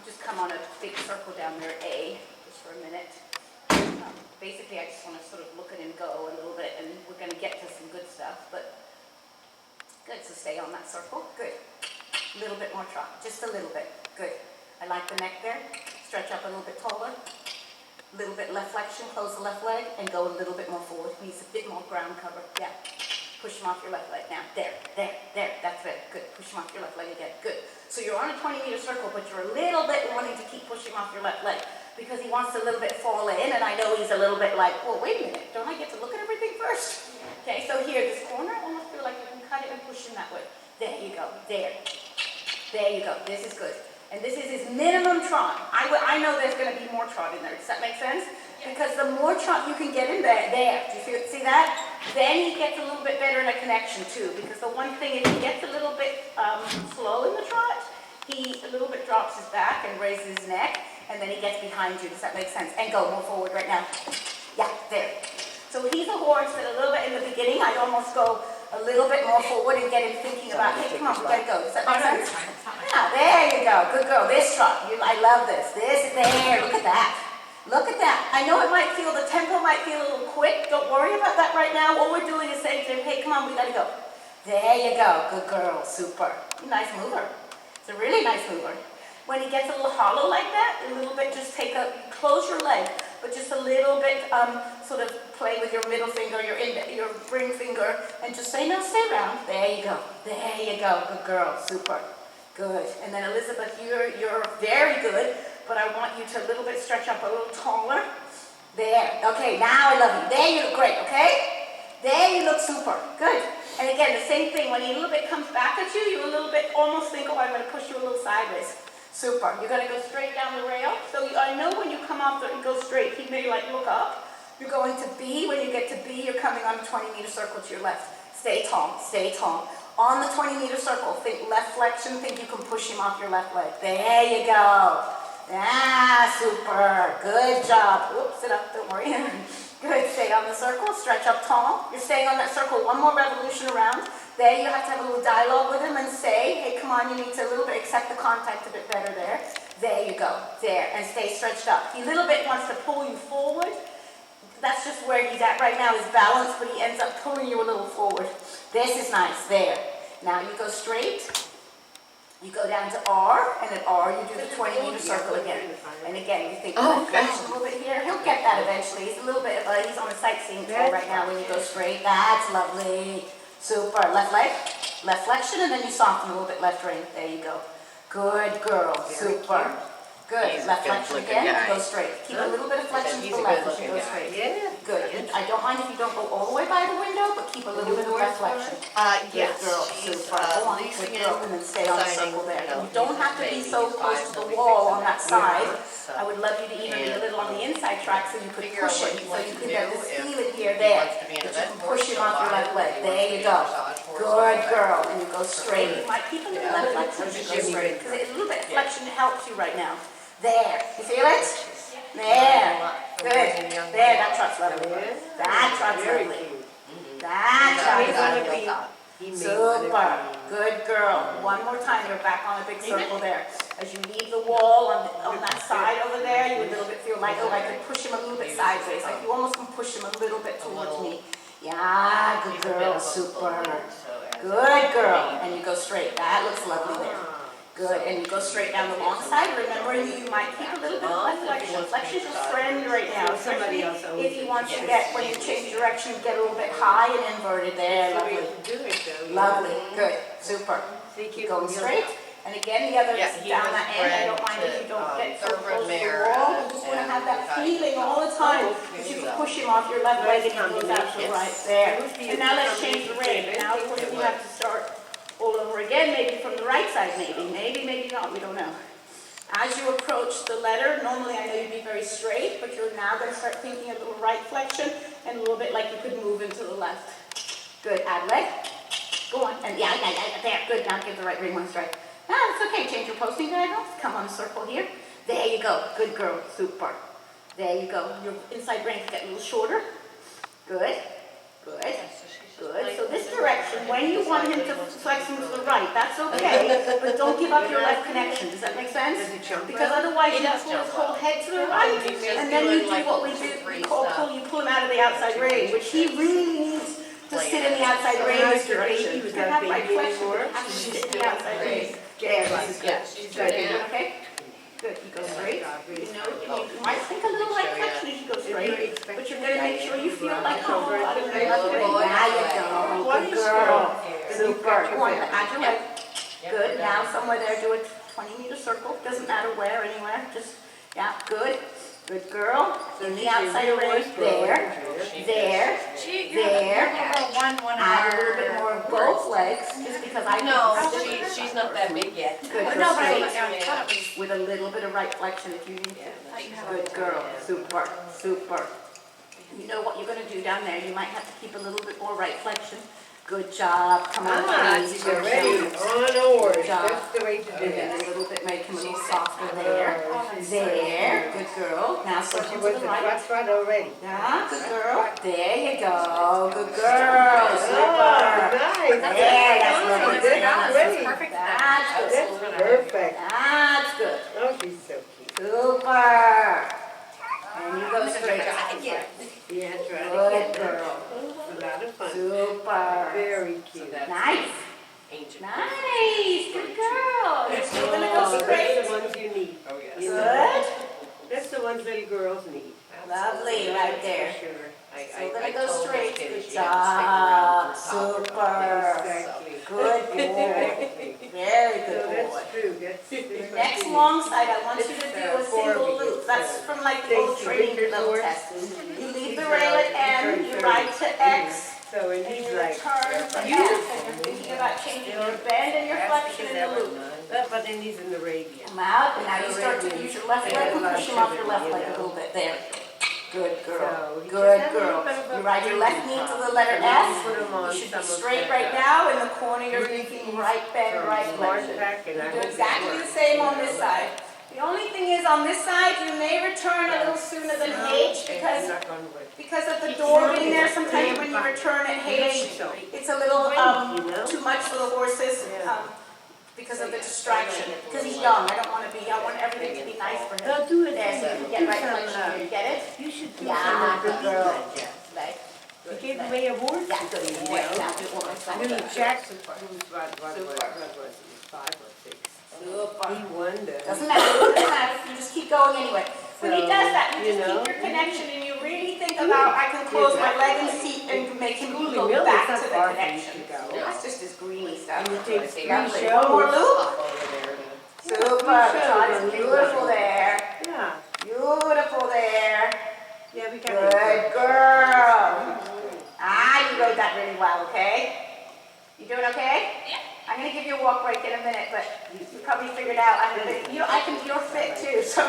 just come on a big circle down there, A, just for a minute. Basically, I just want to sort of look at and go a little bit, and we're going to get to some good stuff, but good, so stay on that circle, good. A little bit more trot, just a little bit, good. I like the neck there, stretch up a little bit taller, a little bit left flexion, close the left leg, and go a little bit more forward. Needs a bit more ground cover, yeah. Push him off your left leg now, there, that's it, good. Push him off your left leg again, good. So you're on a 20-meter circle, but you're a little bit wanting to keep pushing off your left leg because he wants to a little bit fall in, and I know he's a little bit like, well, wait a minute, don't I get to look at everything first? Okay, so here, this corner, almost feel like you can cut it and push him that way. There you go, there you go, this is good. And this is his minimum trot. I know there's going to be more trot in there, does that make sense? Because the more trot you can get in there, do you see that? Then he gets a little bit better in a connection too, because the one thing, if he gets a little bit slow in the trot, he a little bit drops his back and raises his neck, and then he gets behind you, does that make sense? And go more forward right now. Yeah, there. So he's a horse that a little bit in the beginning, I'd almost go a little bit more forward and get him thinking about, hey, come on, we gotta go. Does that make sense? Yeah, there you go. Good girl. This trot. I love this. This, there. Look at that. Look at that. I know it might feel, the tempo might feel a little quick. Don't worry about that right now. All we're doing is saying to him, hey, come on, we gotta go. There you go. Good girl. Super. Nice mover. It's a really nice mover. When he gets a little hollow like that, a little bit, just close your leg, but just a little bit, sort of play with your middle finger, your ring finger, and just say, no, stay around. There you go. There you go. Good girl. Super. Good. And then Elizabeth, you're very good, but I want you to a little bit stretch up a little taller. There. Okay, now I love you. There you look great, okay? There you look super. Good. And again, the same thing. When he a little bit comes back at you, you a little bit almost think, oh, I'm going to push you a little sideways. Super. You're going to go straight down the rail. So I know when you come off and go straight, he may like look up. You're going to B. When you get to B, you're coming on a 20-meter circle to your left. Stay tall. Stay tall. On the 20-meter circle, think left flexion, think you can push him off your left leg. There you go. Ah, super. Good job. Whoops, sit up, don't worry. Good, stay on the circle, stretch up tall. You're staying on that circle, one more revolution around. There you have to have a little dialogue with him and say, hey, come on, you need to a little bit accept the contact a bit better there. There you go, there, and stay stretched up. He a little bit wants to pull you forward. That's just where he's at right now, is balance, but he ends up pulling you a little forward. This is nice, there. Now you go straight, you go down to R, and at R you do the 20-meter circle again. And again, you think, flex a little bit here. He'll get that eventually. He's a little bit of he's on a sightseeing tour right now when you go straight. That's lovely. Super. Left leg, left flexion, and then you soften a little bit left ring. There you go. Good girl. Super. Good. Left flexion again, go straight. Keep a little bit of flexion to the left as you go straight. Yeah. Good. I don't mind if you don't go all the way by the window, but keep a little bit of left flexion. Yes. Good girl. Super. Go on. Good girl. And then stay on the circle there. You don't have to be so close to the wall on that side. I would love you to even be a little on the inside track so you could push it. So you could have this feeling here, there. That you can push it off your left leg. There you go. Good girl. And you go straight. You might keep a little left flexion as you go straight. Because a little bit of flexion helps you right now. There. You feel it? There. Good. There. That trot's lovely. That trot's lovely. That trot's lovely. Super. Good girl. One more time. You're back on a big circle there. As you leave the wall on that side over there, you a little bit feel like, oh, I could push him a little bit sideways. Like you almost can push him a little bit towards me. Yeah. Good girl. Super. Good girl. And you go straight. That looks lovely there. Good, and you go straight down the long side. Remembering you might keep a little bit of left flexion. Flexion's your friend right now. Especially if you want to get, when you change direction, get a little bit high and inverted there. Lovely. Lovely. Good. Super. Keep going straight. And again, the other down that end. I don't mind if you don't get so close to the wall. You just want to have that feeling all the time that you can push him off your left leg and he goes out to the right there. And now let's change the ring. Now, of course, we have to start all over again, maybe from the right side, maybe not, we don't know. As you approach the letter, normally I know you'd be very straight, but you're now going to start thinking a little right flexion and a little bit like you could move into the left. Good, add leg. Go on, and yeah, there, good, now give the right ring one strike. It's okay, change your posting diagonals, come on a circle here. There you go, good girl, super. There you go, your inside ring can get a little shorter. Good, good. Good. So this direction, when you want him to flex him to the right, that's okay, but don't give up your left connection. Does that make sense? Because otherwise you pull his whole head to the right, and then you do what we do, we call pull, you pull him out of the outside range, which he really needs to sit in the outside range direction. You can have right flexion, but you have to sit in the outside range. There, this is good. She's good. Okay? Good. You go straight. You know, you might think a little right flexion as you go straight, but you're going to make sure you feel like the whole body of the left leg. Now you go. Good girl. Super. Go on, add your leg. Good. Now somewhere there, do a 20-meter circle. Doesn't matter where, anywhere. Just, yeah, good. Good girl. In the outside range. There. There. There. Add a little bit more of both legs, just because I know she's not that big yet. Good. No, but with a little bit of right flexion if you need to. Good girl. Super. Super. You know what you're going to do down there. You might have to keep a little bit more right flexion. Good job. Come on, please. You're ready. On Good job. That's the way to do A it. little bit, make him a little softer there. There. Good girl. Now So she circle was to the the right. front already. Yeah, good girl. There you go. Good girl. Super. Nice. There, that's lovely. That's great. Perfect. That's good. That's perfect. That's good. Oh, she's so cute. Super. And you go straight. Yeah, try it Good again. girl. A lot of fun. Super. Very cute. Nice. Ancient. Nice. Good girl. You're still going to go That's straight. the ones you need. Oh, yes. You know, Good. that's the ones little girls need. Lovely right there. For sure. Still going to go told straight. this kid Good she had to stick around job. for soccer. Super. Exactly. Good boy. Very So good boy. that's true. That's Your next long side, I want you to do a single loop. That's from like the old training level test. You leave the rail at M, you ride to X, So and and he's you like, return to F, and you're thinking about changing your bend and your flexion in the loop. but then he's in the radius. Come out, and now you start to use your left leg and push him off your left leg a little bit. There. Good girl. Good girl. You ride your left knee to the letter F. You should be straight right now. In the corner, you're thinking right bend, right flexion. You do exactly the same on this side. The only thing is, on this side, you may return a little sooner than H because of the door being there. Sometimes when you return at H, it's a little too much for the horses because of the distraction. Because he's young, I want everything to be nice for him. They'll do it. There, so you can get right flexion here. You get it? You should do Yeah, good girl. Like, Leg. you gave away a horse. Yeah, good boy. Now do it one more I mean, time. Jackson, who's what was he, 5 or 6? Super. He won the. Doesn't matter. You just keep going anyway. When he does that, you You just know? keep your connection and you really think about, I can close my leg and seat and make him go back to the connection. That's just his greeny stuff. And you take See, 3 lovely. shows. One more loop. Pop over there to. Super. Todd is beautiful there. Yeah, Beautiful there. yeah, we got Good girl. Ah, you rode that really well, okay? You doing okay? Yeah. I'm going to give you a walk break in a minute, but you probably figured out you're fit too, so.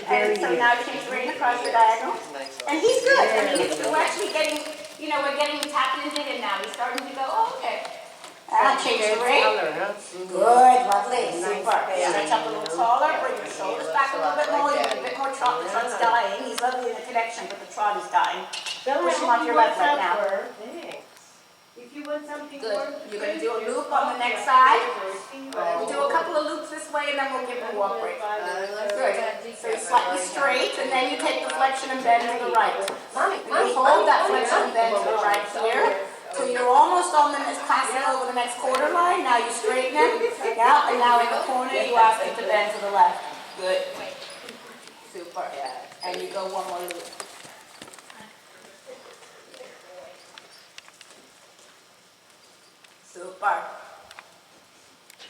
And so now change right across the diagonal. And he's good. I mean, we're actually getting, we're getting tapped into him now. He's starting to go, oh, okay. Change the rate. Good, lovely, super. Stretch up a little taller, bring your shoulders back a little bit more, you get a bit more trot. The trot's dying. He's lovely in the connection, but the trot is dying. Push him off your left leg now. If you want something Good. more. You're going to do a loop on the next side. We'll do a couple of loops this way and then we'll give him a walk break. Good. So you're slightly straight and then you take the flexion and bend to the right. You hold that flexion and bend to the right here. So you're almost on the passing over the next quarter line. Now you straighten him. Yeah, and now in the corner you ask him to bend to the left. Good. Super. And you go one more loop. Super.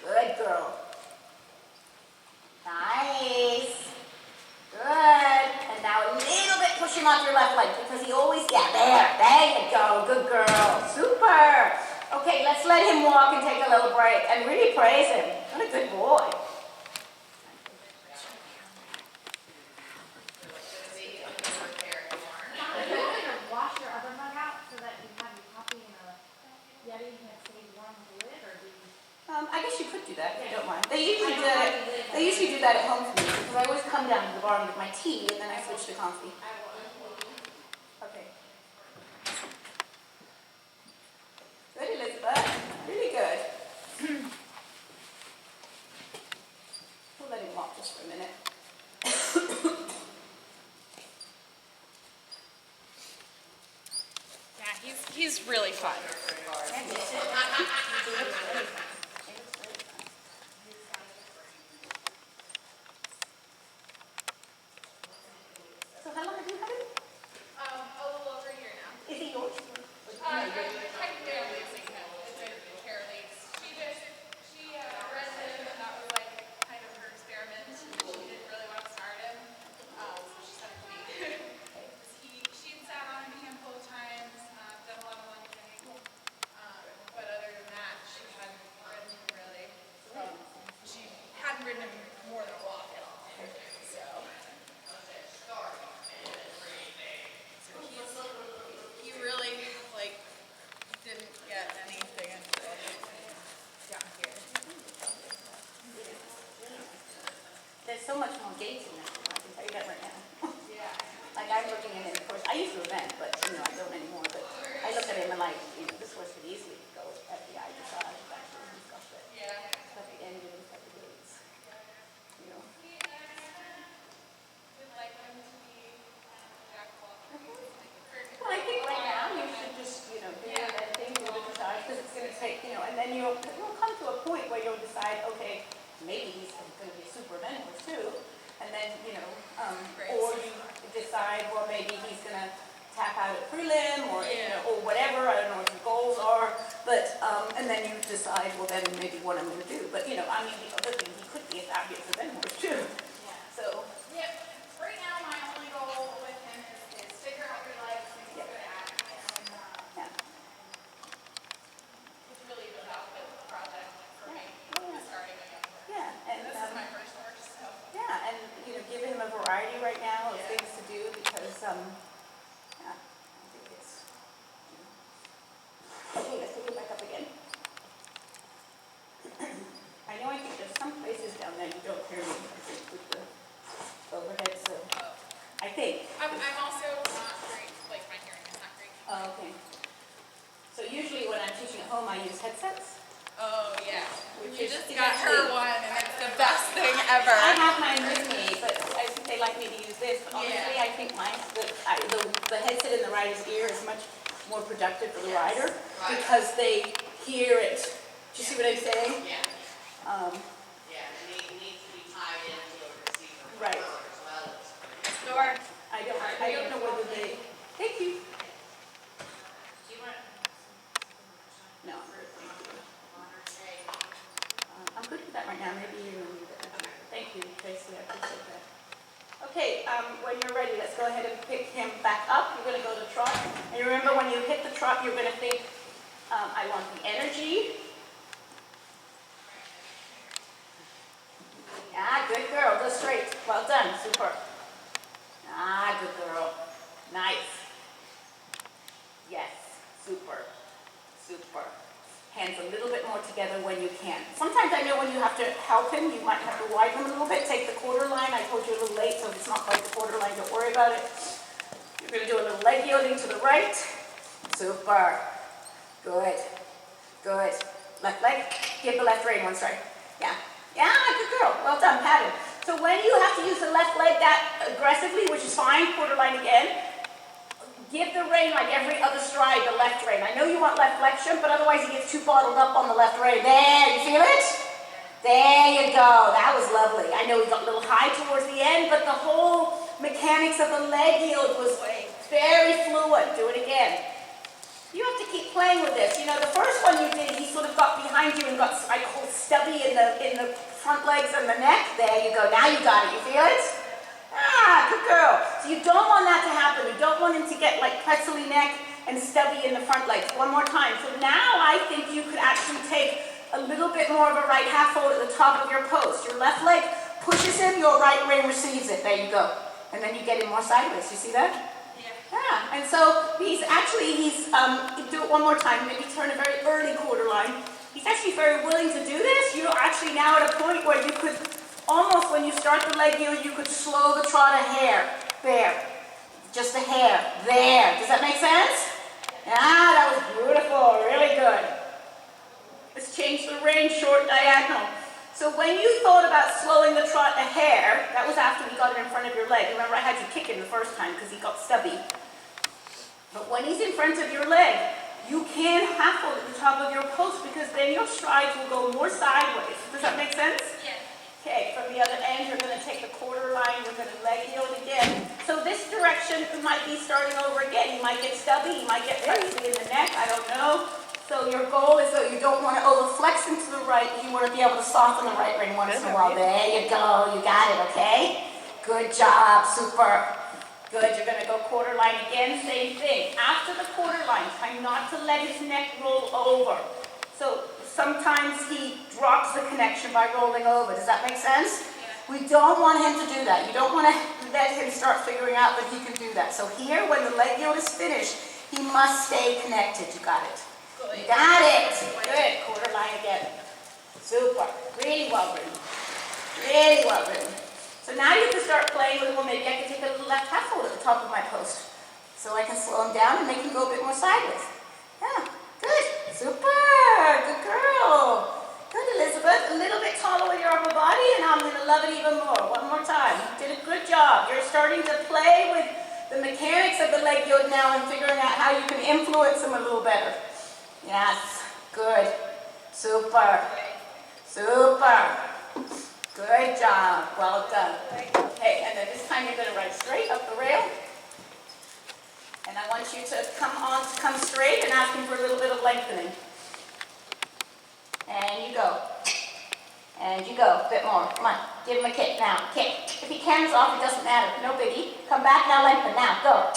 Good girl. Nice. Good. And now a little bit push him off your left leg because he always, there you go. Good girl. Super. Okay, let's let him walk and take a little break and really praise him. What a good boy. Wash your other mug out so that you have your coffee in a Yeti and it stays warm with the lid, or do you? I guess you could do that if you don't mind. They usually do that at home for me because I always come down to the bar with my tea and then I switch to coffee. Okay. just for a minute. Yeah, he's really fun. So how long have you had it? A little over a year now. Is it yours? Technically I'm leasing him. It's a care lease. She read him and that was like kind of her experiment. She didn't really want to start him. So she sent it to me. She'd sat on him a handful of times, done a lot of lunching. But other than that, she hadn't ridden him really. She hadn't ridden him more than a walk at all. So he really like didn't get anything until down here. There's so much more gates in that, I can tell you that right now. Yeah. Like I'm looking at him, of course, I used to event, but I don't anymore, but I look at him and like, this horse could easily go at the either side, actually, he's got the, Yeah. at the end of the gates. We'd like him to be Jack Walker. Well, I think right now you should just, do your thing, do the dressage, because it's gonna take, and then you'll come to a point where you'll decide, okay, maybe he's gonna be super event horse too, and then, or you decide, well, maybe he's gonna tap out at prelim, or, or whatever, I don't know what your goals are, but, and then you decide, well, then maybe what I'm gonna do, but, the other thing, he could be a fabulous event horse too, so. Yeah. Right now, my only goal with him is figure out your legs and get good at it. And Yeah. it's really the outfit project for me. Starting again. Yeah, and, This is my first horse, so. yeah, and, give him a variety right now of things to do, because, yeah, I think it's, okay, let's take it back up again. I think there's some places down there you don't hear me, I think, with the overhead, so, I think. I'm also not great, like my hearing is not great. Oh, okay. So usually when I'm teaching at home, I use headsets. Oh, yeah. Which You is just got actually- her one and it's the best thing ever. I have mine with me, but I think they like me to use this, but honestly, I think the headset in the rider's ear is much more productive for the rider, because they hear it. Do you see what I'm saying? Yeah. Yeah, it needs to be tied into a receiver. Right. As well as. Door. I don't know whether they, thank you. Do you want? No, I'm good, thank you. I'm good with that right now, maybe you don't need it. Thank you, Tracy, I appreciate that. Okay, when you're ready, let's go ahead and pick him back up. You're gonna go to trot. And remember, when you hit the trot, you're gonna think, I want the energy. Ah, good girl, go straight. Well done, super. Ah, good girl. Nice. Yes, super, super. Hands a little bit more together when you can. Sometimes I know when you have to help him, you might have to widen him a little bit. Take the quarter line. I told you a little late, so if it's not quite the quarter line, don't worry about it. You're going to do a little leg yielding to the right. Super. Good. Good. Left leg. Give the left rein one strike. Yeah. Yeah, good girl. Well done, pattern. So when you have to use the left leg that aggressively, which is fine, quarter line again, give the rein like every other stride, the left rein. I know you want left flexion, but otherwise he gets too bottled up on the left rein. There, you feel it? There you go. That was lovely. I know he got a little high towards the end, but the whole mechanics of the leg yield was very fluid. Do it again. You have to keep playing with this. The first one you did, he sort of got behind you and got, I call stubby in the front legs and the neck. There you go. Now you got it. You feel it? Ah, good girl. So you don't want that to happen. You don't want him to get like pretzel-y neck and stubby in the front legs. One more time. So now I think you could actually take a little bit more of a right half fold at the top of your post. Your left leg pushes him, your right rein receives it. There you go. And then you get him more sideways. You see that? Yeah, and so he's do it one more time, maybe turn a very early quarter line. He's actually very willing to do this. You're actually now at a point where you could, almost when you start the leg yield, you could slow the trot a hair. There. Just a hair. There. Does that make sense? Ah, that was beautiful. Really good. Let's change the rein, short diagonal. So when you thought about slowing the trot a hair, that was after we got it in front of your leg. Remember I had you kick him the first time because he got stubby. But when he's in front of your leg, you can half hold at the top of your post because then your strides will go more sideways. Does that make sense? Yeah. Okay, from the other end, you're going to take the quarter line, you're going to leg heel it again. So this direction might be starting over again. You might get stubby, you might get pressed in the neck, I don't know. So your goal is that you don't want to overflex into the right, you want to be able to soften the right ring once in a while. There you go, you got it, okay? Good job, super. Good, you're going to go quarter line again, same thing. After the quarter line, try not to let his neck roll over. So sometimes he drops the connection by rolling over. Does that make sense? Yeah. We don't want him to do that. You don't want to let him start figuring out that he can do that. So here, when the leg yield is finished, he must stay connected. You got it. Good. You got it. Good. Quarter line again. Super. Really well written. Really well written. So now you can start playing with, well, maybe I can take a little left half hold at the top of my post. So I can slow him down and make him go a bit more sideways. Yeah, good. Super. Good girl. Good, Elizabeth. A little bit taller with your upper body, and I'm going to love it even more. One more time. You did a good job. You're starting to play with the mechanics of the leg yield now and figuring out how you can influence them a little better. Yes. Good. Super. Super. Good job. Well done. Okay, and then this time you're going to ride straight up the rail. And I want you to come straight and ask him for a little bit of lengthening. And you go. And you go. A bit more. Come on. Give him a kick now. Kick. If he canters off, it doesn't matter. No biggie. Come back now, lengthen. Now, go.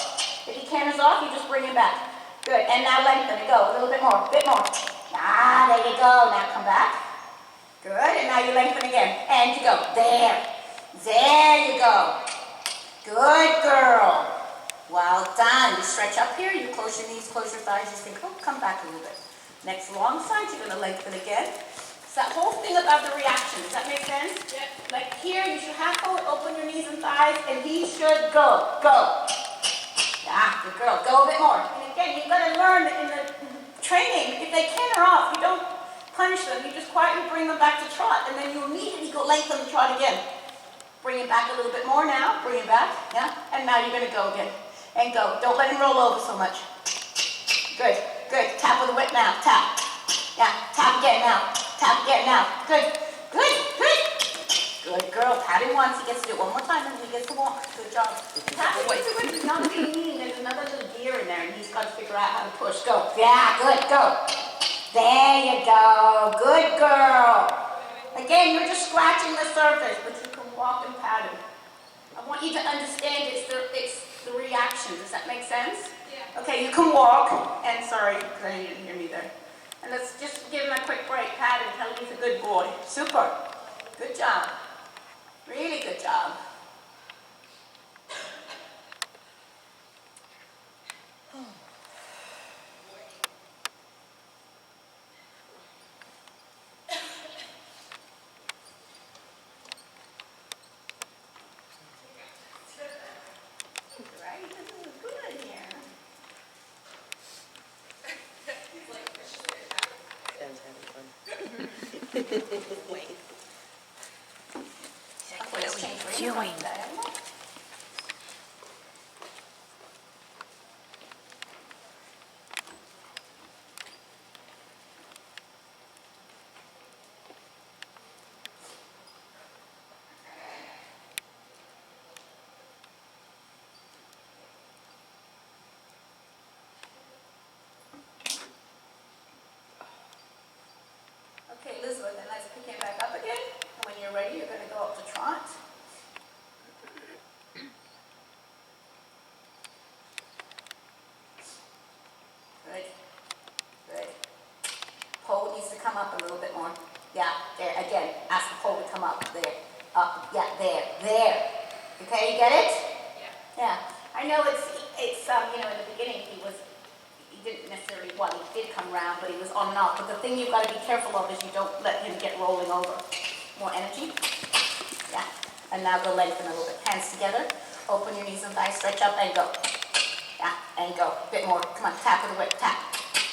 If he canters off, you just bring him back. Good. And now lengthen it. Go. A little bit more. A bit more. Ah, there you go. Now come back. Good, and now you lengthen again, and you go, there you go, good girl, well done. You stretch up here, you close your knees, close your thighs, you think, oh, come back a little bit. Next long side, you're going to lengthen again. So that whole thing about the reaction, does that make sense? Yep. Like here, you should half hold, open your knees and thighs, and he should go, yeah, good girl, go a bit more. And again, you've got to learn in the training, if they canter off, you don't punish them, you just quietly bring them back to trot, and then you immediately go lengthen the trot again. Bring it back a little bit more now, bring it back, yeah, and now you're going to go again, and go. Don't let him roll over so much. Good, good, tap with the whip now, tap, yeah, tap again now, good, good, good. Good girl, pat him once, he gets to do it one more time, and he gets to walk, good job. Tap it with the whip, he's not being mean, there's another little gear in there, and he's got to figure out how to push, go, yeah, good, go. There you go. Good girl. Again, you're just scratching the surface, but you can walk and pat him. I want you to understand it's the reaction. Does that make sense? Yeah. Okay, you can walk. And sorry, because you didn't hear me there. And let's just give him a quick break. Pat him. Tell him he's a good boy. Super. Good job. Really good job. What are we doing? Okay, Elizabeth, then let's pick him back up again. And when you're ready, you're going to go up to trot. Good. Good. Pole needs to come up a little bit more. Yeah, there. Again, ask the pole to come up. There. Up. Yeah, there. Okay, you get it? Yeah. Yeah. I know it's you know, in the beginning he didn't necessarily, well, he did come round, but he was on and off. But the thing you've got to be careful of is you don't let him get rolling over. More energy. Yeah. And now go lengthen a little bit. Hands together. Open your knees and thighs. Stretch up and go. Yeah. And go. A bit more. Come on. Tap with the whip. Tap.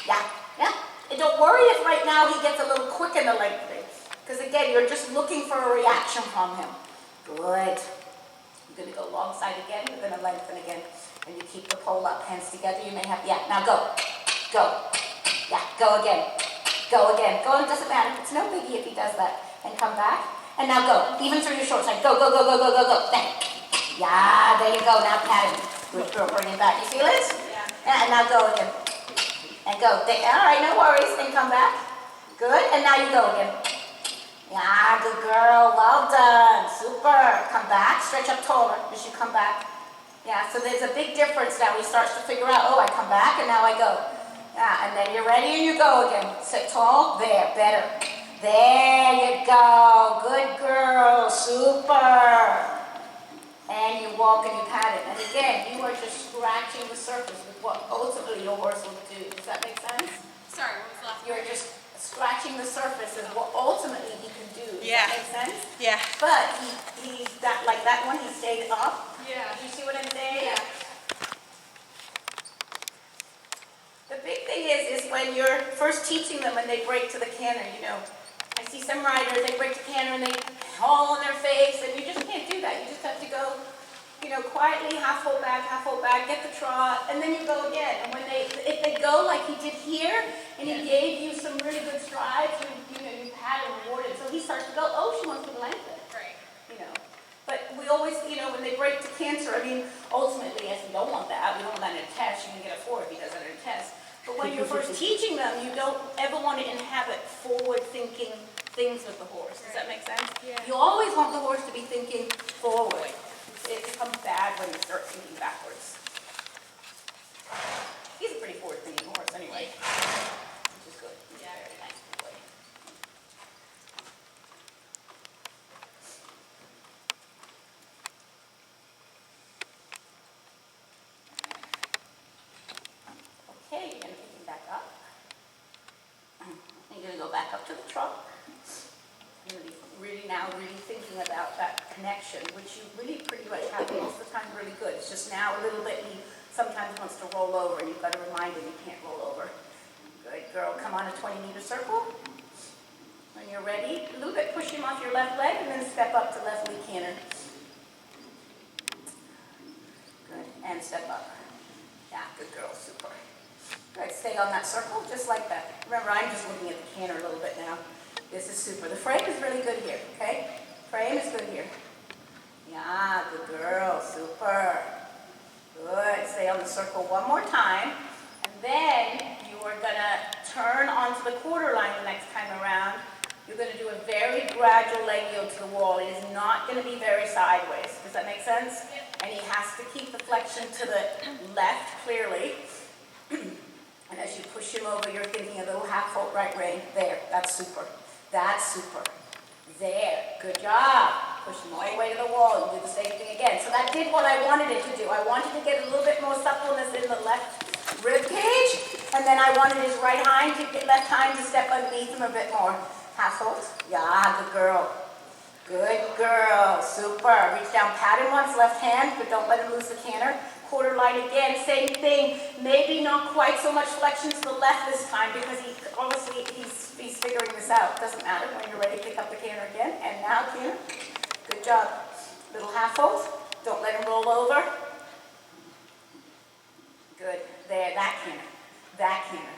Yeah. Yeah. And don't worry if right now he gets a little quick in the lengthening. Because again, you're just looking for a reaction from him. Good. You're going to go long side again. You're going to lengthen again. And you keep the pole up, hands together. You may have, yeah, now go. Go. Yeah, go again. Go again. Go, it doesn't matter. It's no biggie if he does that. And come back. And now go. Even through your short side. Go, go, go, go, go, go, go. Bang. Yeah, there you go. Now pat him. Good girl. Bring it back. You feel it? Yeah. And now go again. And go. There. All right, no worries. And come back. Good. And now you go again. Yeah, good girl. Well done. Super. Come back. Stretch up taller as you come back. Yeah, so there's a big difference now. He starts to figure out, oh, I come back and now I go. Yeah, and then you're ready and you go again. Sit tall. There. Better. There you go. Good girl. Super. And you walk and you pat it. And again, you are just scratching the surface with what ultimately your horse will do. Does that make sense? Sorry, what was the last You're just scratching the surface is what ultimately he can do. Does Yeah. that make sense? Yeah. But he's that, like that one, he stayed up. Yeah. Do you see what I'm saying? Yeah. The big thing is when you're first teaching them and they break to the canter, you know. I see some riders, they break to canter and they fall on their face, and you just can't do that. You just have to go, you know, quietly, half full back, get the trot, and then you go again. And when if they go like he did here, and he gave you some really good strides, you pat and rewarded. So he starts to go, oh, she wants to lengthen. Right. You know. But we always, you know, when they break to canter, I mean, ultimately, yes, we don't want that. We don't want that in a test. You can get a 4 if he does that in a test. But when you're first teaching them, you don't ever want to inhabit forward-thinking things with the horse. Does that make sense? Yeah. You always want the horse to be thinking forward. It becomes bad when you start thinking backwards. He's a pretty forward-thinking horse anyway, which is good. He's a very nice boy. Okay, you're going to pick him back up. You're going to go back up to the trot. Really now thinking about that connection, which you really pretty much have most of the time really good. It's just now a little bit, he sometimes wants to roll over, and you've got to remind him he can't roll over. Good girl, come on a 20-meter circle. When you're ready, a little bit push him off your left leg, and then step up to left leg canter. Good, and step up. Yeah, good girl, super. Good, stay on that circle, just like that. Remember, I'm just looking at the canter a little bit now. This is super. The frame is really good here, okay? Frame is good here. Yeah, good girl, super. Good, stay on the circle one more time. And then you are gonna turn onto the quarter line the next time around. You're gonna do a very gradual leg yield to the wall. It is not gonna be very sideways. Does that make sense? And he has to keep the flexion to the left, clearly. And as you push him over, you're thinking a little half volt right rein. There, that's super. That's super. There, good job. Push him all the way to the wall and do the same thing again. So that did what I wanted it to do. I wanted to get a little bit more suppleness in the left rib cage, and then I wanted his right hind to get left hind to step underneath him a bit more. Half hold. Yeah, good girl. Good girl. Super. Reach down, pat him once, left hand, but don't let him lose the canter. Quarter line again, same thing. Maybe not quite so much flexion to the left this time because obviously he's figuring this out. Doesn't matter. When you're ready, pick up the canter again. And now canter. Good job. Little half hold. Don't let him roll over. Good. There, that canter. That canter.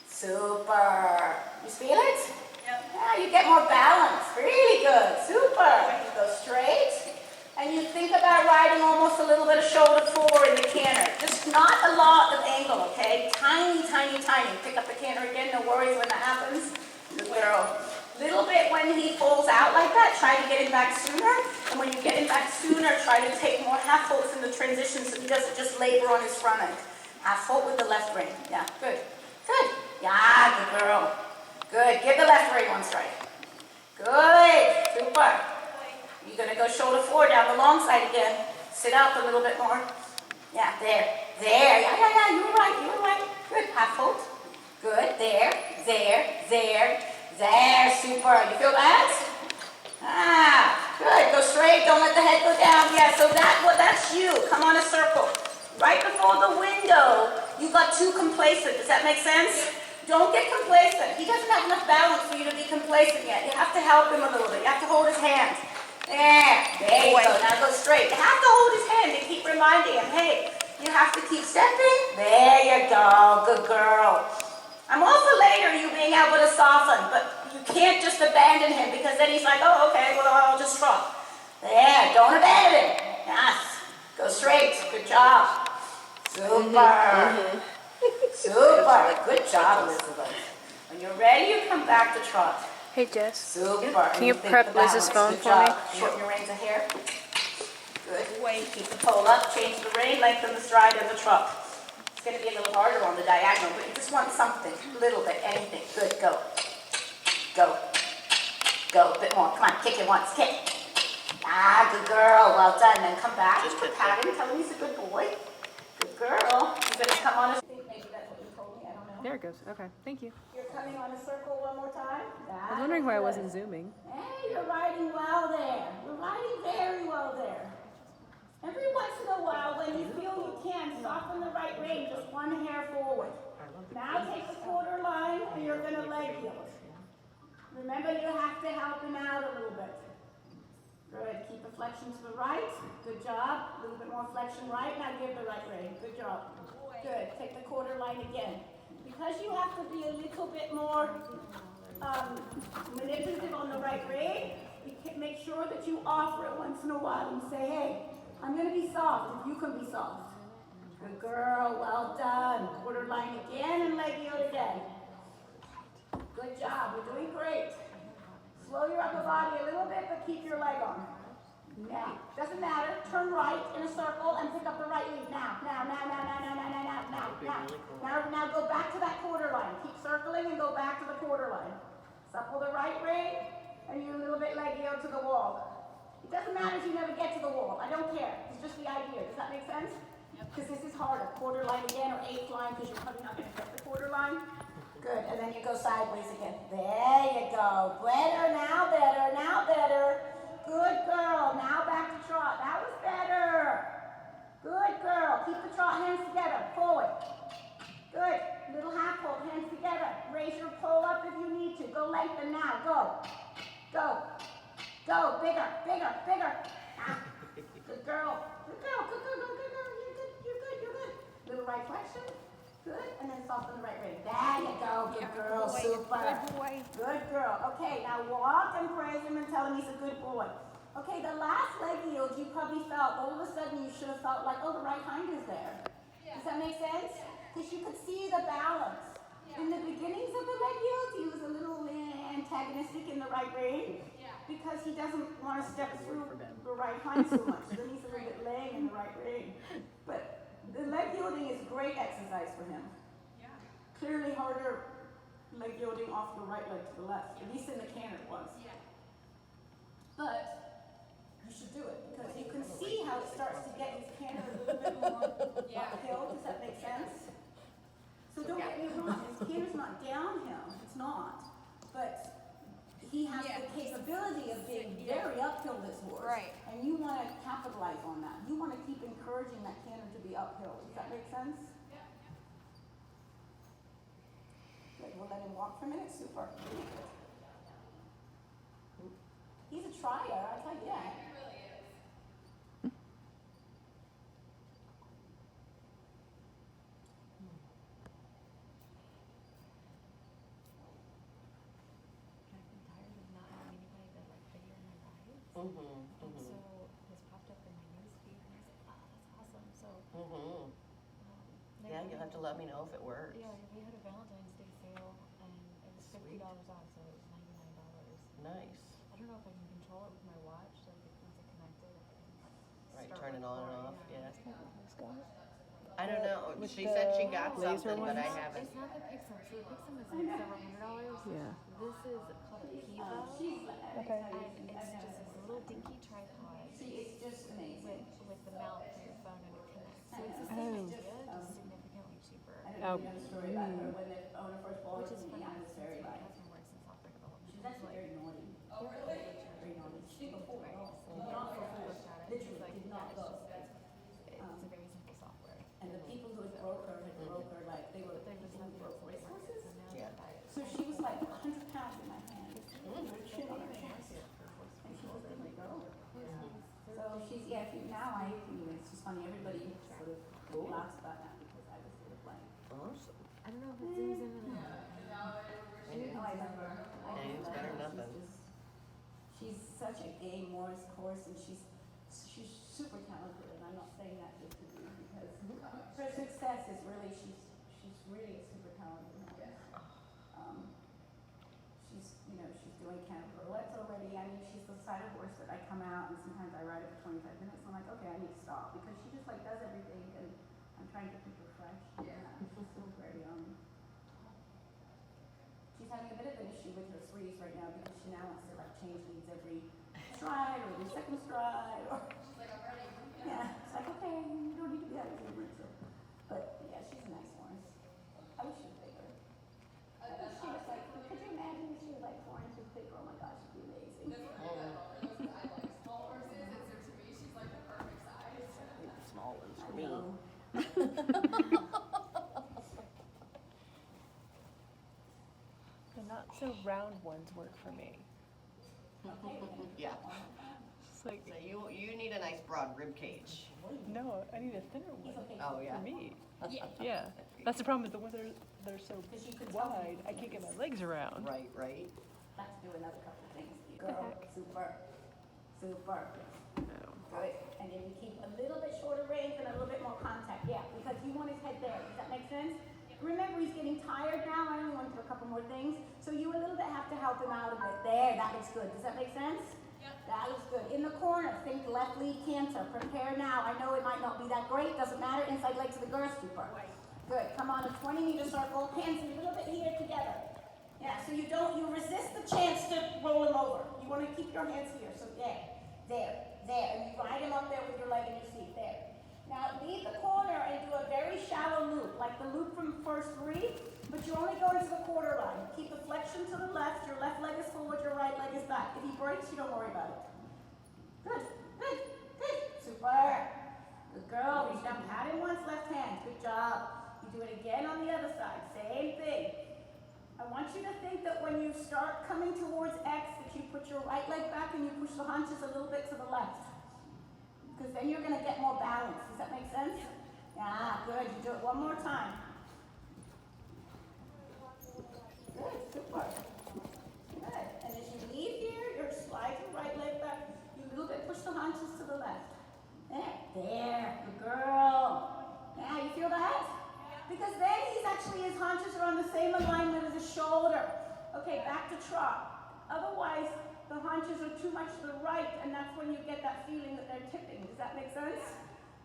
Super. You feel it? Yep. Yeah, you get more balance. Really good. Super. You go straight. And you think about riding almost a little bit of shoulder forward in the canter. Just not a lot of angle, okay? Tiny, tiny, tiny. Pick up the canter again, no worries when that happens. Good girl. Little bit when he falls out like that, try to get him back sooner. And when you get him back sooner, try to take more half faults in the transition so he doesn't just labor on his front end. Half fault with the left rein. Yeah, good. Good. Yeah, good girl. Good. Give the left rein one strike. Good. Super. You're going to go shoulder forward down the long side again. Sit up a little bit more. Yeah, there. There. Yeah. You were right. Good. Half hold. Good. There. Super. You feel that? Good. Go straight. Don't let the head go down. Yeah, so that's you. Come on a circle. Right before the window, you got too complacent. Does that make sense? Don't get complacent. He doesn't have enough balance for you to be complacent yet. You have to help him a little bit. You have to hold his hand. There you go. Now go straight. You have to hold his hand and keep reminding him, hey, you have to keep stepping. There you go. Good girl. I'm all for later you being able to soften, but you can't just abandon him because then he's like, oh, okay, well, I'll just trot. There, don't abandon him. Yes. Go straight. Good job. Super. Super. Good job, Elizabeth. When you're ready, you come back to trot. Hey Jess, Super. can you prep Liz's phone Good for job. me? Shorten your reins of hair. Good. Keep the pole up, change the rein, lengthen the stride of the trot. It's going to be a little harder on the diagonal, but you just want something, a little bit, anything. Good, go. Go. Go, a bit more. Come on, kick it once, kick. Ah, good girl, well done. Then come back, just pat him, tell him he's a good boy. Good girl. You're going to come on a... I think maybe that's what you told me, I don't know. There it goes. Okay, thank you. You're coming on a circle one more time. I was wondering why I wasn't zooming. Hey, you're riding well there. You're riding very well there. Every once in a while, when you feel you can, soften the right rein, just one hair forward. Now take the quarter line, and you're going to leg yield. Remember, you have to help him out a little bit. Good. Keep the flexion to the right. Good job. A little bit more flexion right. Now give the right rein. Good job. Good. Take the quarter line again. Because you have to be a little bit more manipulative on the right rein, you can make sure that you offer it once in a while and say, hey, I'm going to be soft if you can be soft. Good girl. Well done. Quarter line again and leg yield again. Good job. We're doing great. Slow your upper body a little bit, but keep your leg on. Now, doesn't matter. Turn right in a circle and pick up the right lead. Now go back to that quarter line. Keep circling and go back to the quarter line. Supple the right rein, and you a little bit leg yield to the wall. It doesn't matter if you never get to the wall. I don't care. It's just the idea. Does that make sense? Because this is harder. Quarter line again or eighth line because you're probably not going to get the quarter line. Good. And then you go sideways again. There you go. Better, now better, now better. Good girl. Now back to trot. That was better. Good girl. Keep the trot hands together. Forward. Good. Little half hold. Hands together. Raise your pole up if you need to. Go lengthen now. Go. Go. Go. Bigger. Bigger. Bigger. Ah. Good girl. Good girl. Good girl. Good girl. You're good. You're good. You're good. Little right flexion. Good. And then soften the right rein. There you go. Good girl. Super. Good boy. Good girl. Okay, now walk and praise him and tell him he's a good boy. Okay, the last leg yield you probably felt, all of a sudden you should have felt like, oh, the right hind is there. Does that make sense? Because you could see the balance. In the beginnings of the leg yield, he was a little antagonistic in the right rein because he doesn't want to step through the right hind so much. Then he's a little bit laying in the right rein. But the leg yielding is great exercise for him. Clearly harder leg yielding off the right leg to the left, at least in the canter it was. But you should do it because you can see how it starts to get his canter a little bit more uphill. Does that make sense? So don't get me wrong, his canter's not downhill. It's not. But he has the capability of being very uphill this horse. Right. And you want to capitalize on that. You want to keep encouraging that canter to be uphill. Does that make sense? Good. We'll let him walk for a minute. Super. He's a trier, I'll tell you that. He really is. Mm-hmm. And so this popped up in my news feed, and I was like, "Wow, that's awesome!" So, Yeah, you'll have to let me know if it works. yeah, we had a Valentine's Day sale, and it was $50 off, so it was $99. Nice. I don't know if I can control it with my watch, like once it connected, I can Right, start turn it on and off. recording, Yeah. I don't know. With She said she the got laser something, but I ones? haven't. It's not the Pixum. So the Pixum is like several $100s. Yeah. This is called a Pivo, Okay. and it's just this little dinky tripod It's just amazing. with the mount for your phone, and it connects. So it's the Oh. same idea, just significantly cheaper. I Oh. don't know the story about her when the owner first bought Which it is to me. funny I was because very my like, husband works in software development. she's actually very naughty. Oh, really? Very naughty. She didn't go at all. So Not for I food. looked at it, Literally it's like, did not yeah, go. it's a very simple software. And the people who had broke her like they were There was people who nothing broke else racehorses. so now Yeah. Yeah, if you, now I, it's just funny, everybody sort of laughs about that because I was sort of like, Awesome. I don't know if it zooms in or not. oh, I love her. I Hey, just it's love better her. than nothing. She's such a gay Morris course, and she's super talented, and I'm not saying that just to be, because her success is really, she's really a super talented woman. She's, you know, she's doing camp pirouettes already. I mean, she's the side of horse that I come out, and sometimes I ride it for 25 minutes, and I'm like, okay, I need to stop, because she just like does everything, and I'm trying to keep her fresh. Yeah. She's still very, she's having a bit of an issue with her threes right now, because she now wants to like change leads every stride, or every second stride, or. She's like, I'm ready. Yeah, it's like, okay, you don't need to be that exuberant, so. But, yeah, she's a nice horse. I wish she was bigger. I wish she was like, could you imagine if she was like 4 inches bigger? Oh my gosh, it'd be amazing. Small horses, to me, she's like the perfect size. Small ones I for me. know. The not so round ones work for me. Yeah. It's like, So you need a nice broad rib cage. no, I need a thinner one Oh, yeah. for me. Yeah, that's the problem with the ones that are so Because you could tell me. wide, I can't get my legs around. Right, right. Let's do another couple of things. Girl, super, super. No. Good. And then you keep a little bit shorter range and a little bit more contact. Yeah, because you want his head there. Does that make sense? Remember, he's getting tired now. I only want to do a couple more things. So you a little bit have to help him out a bit. There, that looks good. Does that make sense? Yep. That looks good. In the corner, think left lead canter. Prepare now. I know it might not be that great. Doesn't matter. Inside legs of the girth, super. Good. Come on, a 20-meter circle. Hands a little bit here together. Yeah, so you resist the chance to roll him over. You want to keep your hands here. So there. And you ride him up there with your leg in your seat. There. Now leave the corner and do a very shallow loop, like the loop from first 3, but you only go into the quarter line. Keep the flexion to the left, your left leg is forward, your right leg is back. If he breaks, you don't worry about it. Good. Super. Good girl. Reach down, pat him once, left hand. Good job. You do it again on the other side. Same thing. I want you to think that when you start coming towards X, that you put your right leg back and you push the haunches a little bit to the left. Because then you're going to get more balance. Does that make sense? Yeah, good. You do it one more time. Good, super. Good. And as you leave here, you're slide your right leg back. You a little bit push the haunches to the left. There. Good girl. Yeah, you feel that? Because then his haunches are on the same alignment as his shoulder. Okay, back to trot. Otherwise, the haunches are too much to the right, and that's when you get that feeling that they're tipping. Does that make sense?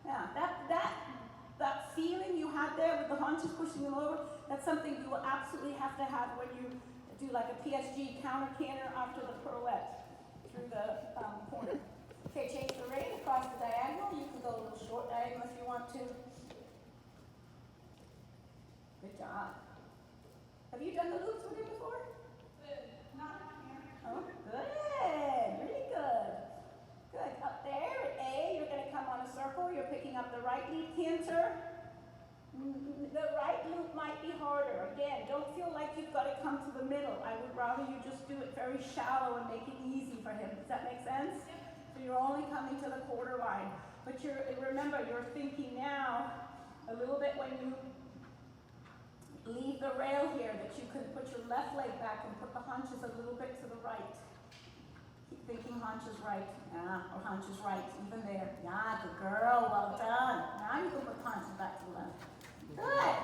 Yeah, that feeling you had there with the haunches pushing them over, that's something you will absolutely have to have when you do like a PSG counter canter after the pirouette through the corner. Okay, change the rein across the diagonal. You can go a little short diagonal if you want to. Good job. Have you done the loops with him before? Oh, good. Really good. Good. Up there at A, you're going to come on a circle. You're picking up the right lead canter. The right loop might be harder. Again, don't feel like you've got to come to the middle. I would rather you just do it very shallow and make it easy for him. Does that make sense? So you're only coming to the quarter line. But remember, you're thinking now a little bit when you leave the rail here that you can put your left leg back and put the haunches a little bit to the right. Keep thinking haunches right. Yeah, or haunches right, even there. Yeah, good girl, well done. Now you can put haunches back to the left. Good.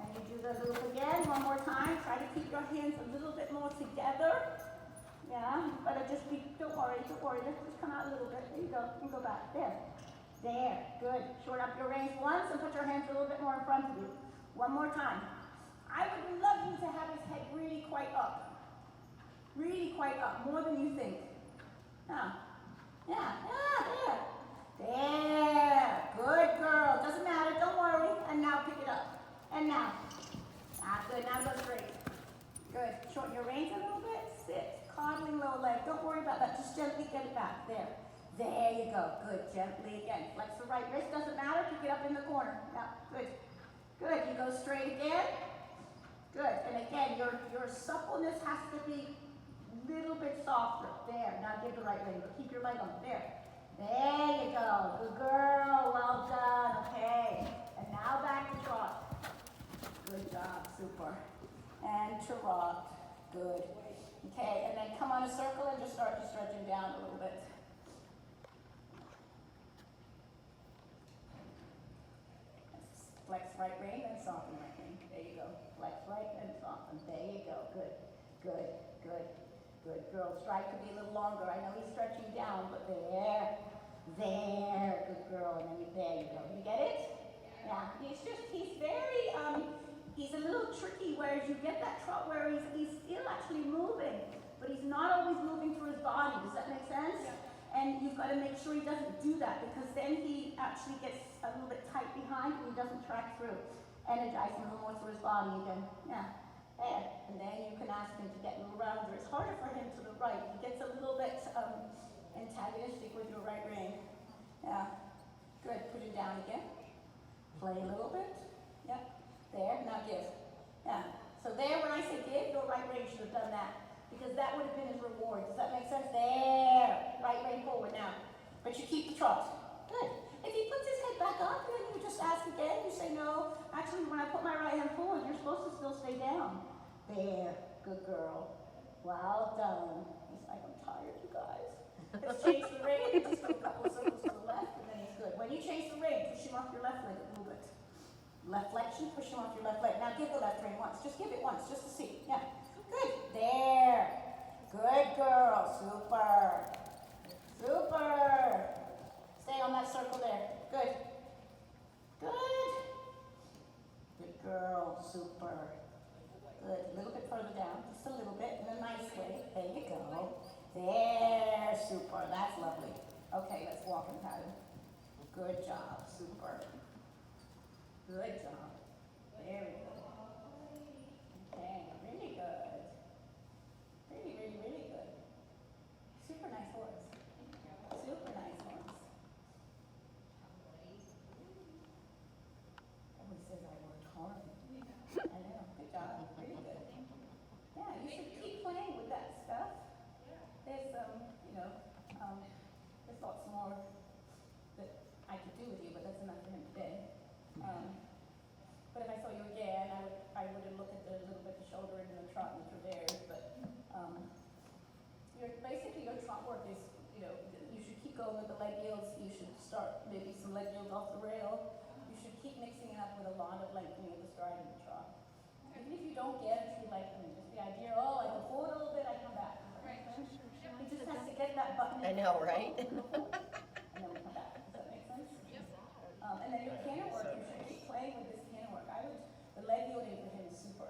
And you do the loop again, one more time. Try to keep your hands a little bit more together. Yeah, but just don't worry. Let's just come out a little bit. There you go, and go back. There, good. Short up your reins once and put your hands a little bit more in front of you. One more time. I would love you to have his head really quite up. Really quite up, more than you think. Yeah, there. There, good girl. Doesn't matter, don't worry. And now pick it up. And now. Good, now go straight. Good, shorten your reins a little bit. Sit, coddling lower leg. Don't worry about that, just gently get it back. There you go. Good, gently again. Flex the right wrist, doesn't matter. Pick it up in the corner. Yeah, good. Good, you go straight again. Good, and again, your suppleness has to be a little bit softer. There, now give the right leg, but keep your leg on. There you go. Good. Okay, and then come on a circle and just start to stretch him down a little bit. Flex right rein and soften right rein. There you go. Flex right and soften. There you go. Good. Good. Good. Good girl. Stride could be a little longer. I know he's stretching down, but there. There. Good girl. And then there you go. You get it? Yeah. He's very, he's a little tricky, whereas you get that trot where he's still actually moving, but he's not always moving through his body. Does that make sense? Yeah. And you've got to make sure he doesn't do that, because then he actually gets a little bit tight behind and he doesn't track through. Energize him a little more through his body again. Yeah. There. And then you can ask him to get a little rounder. It's harder for him to the right. He gets a little bit antagonistic with your right rein. Yeah. Good. Put it down again. Play a little bit. Yep. There. Now give. Yeah. So there, when I say give, your right rein should have done that, because that would have been his reward. Does that make sense? There. Right rein forward now. But you keep the trot. Good. If he puts his head back up, then you just ask again. You say, no, actually, when I put my right hand forward, you're supposed to still stay down. There. Good girl. Well done. He's like, I'm tired, you guys. Let's change the rein. Just go a couple of circles to the left, and then he's good. When you change the rein, push him off your left leg a little bit. Left flexion, push him off your left leg. Now give the left rein once. Just give it once, just to see. Yeah. Good. There. Good girl. Super. Super. Stay on that circle there. Good. Good. Good girl. Super. Good. A little bit further down. Just a little bit in a nice way. There you go. There. Super. That's lovely. Okay, let's walk and pattern. Good job. Super. Good job. Very good. Okay, really good. Really, really, really good. Super nice horse. Super nice horse. Everyone says I worked hard. I know. Good job. Really good. Yeah, you should keep playing with that stuff. There's there's lots more that I could do with you, but that's enough for him today. But if I saw you again, I would look at the little bit of shoulder and the trot and the traverse. But basically your trot work is, you should keep going with the leg yields. You should start maybe some leg yields off the rail. You should keep mixing it up with a lot of lengthening of the stride and the trot. Even if you don't get a true lengthening, just the idea, I go forward a little bit, I come back. Right. He just has to get that button. I know, right? And then we come back. Does that make sense? Yep. And then your canter work, you should keep playing with this canter work. The leg yielding for him is super.